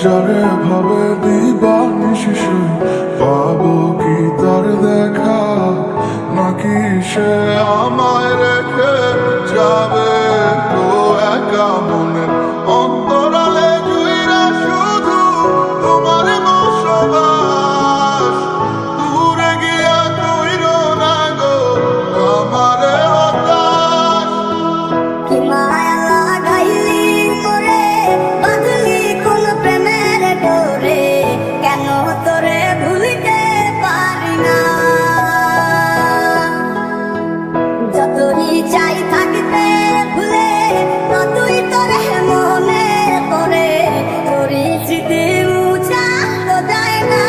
যারে ভাবে দিবানিশি পাবো কি তার দেখা, নাকি সে আমায় রেখে যাবে তো একা মনের অন্তরালে জুইরা শুধু তোমার বসবাস। দূরে গিয়া কইরো না গো আমারে হতাশ। কি মায়া লাগাইলি মোরে, বাঁধলি কোন প্রেমের ডোরে, কেন তোরে ভুলিতে পারি না। যতই চাই থাকতে ভুলে, ততই তোরে মনে পড়ে, তোরই স্মৃতি মুছা তো যায় না।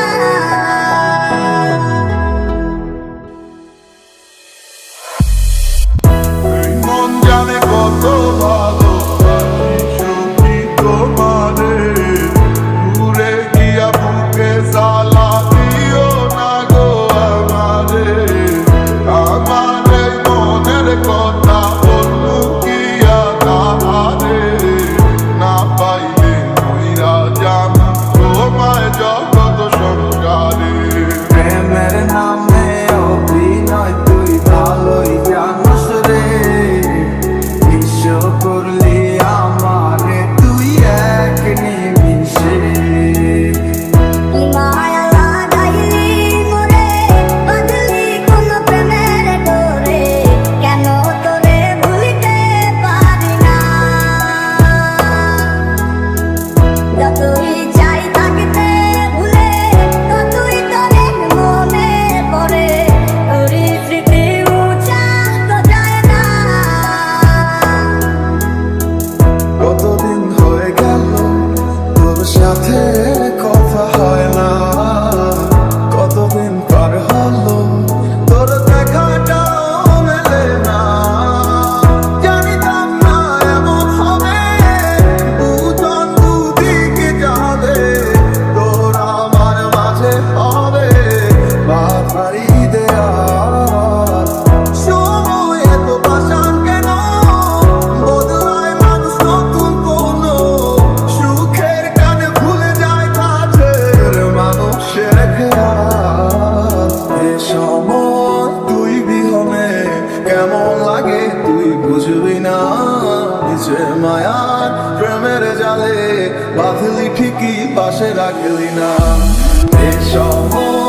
এই মন জানে কত ভালোবাসি সত্যি তোমারে, দূরে গিয়া বুকে জ্বালা দিও না গো আমারে। আমার এই মনের কথা লুকিয়া তাহারে, না পাইলে মইরা যাম তোমায় জগৎ সংসারে। প্রেমের নামে অভিনয় তুই ভালোই জানিস রে, বিশ্ব করলি আমারে তুই এক নিমিষে। কি মায়া লাগাইলি মোরে, বাঁধলি কোন প্রেমের ডোরে, কেন তোরে ভুলিতে পারি না। যতই চাই থাকতে ভুলে, ততই তোরে মনে পড়ে, তোরই স্মৃতি মুছা তো যায় না। কতদিন হয়ে গেল তোর সাথে কথা হয় না, কতদিন পার হলো তোর দেখাটাও মেলে না। জানিতাম না এমন হবে, দুজন দুদিকে যাবে, তোর আমার মাঝে হবে বাধারি দেয়া। সময় এত পাষাণ কেন, বদলায় মানুষ নতুন কোনো সুখের কানে ভুলে যায় কাছের মানুষের খেয়াল। এ সময় তুই বিহনে কেমন লাগে তুই বুঝবি না, যে মায়ার প্রেমের জালে বাঁধলি ঠিকই পাশে রাখলি না। এ সময়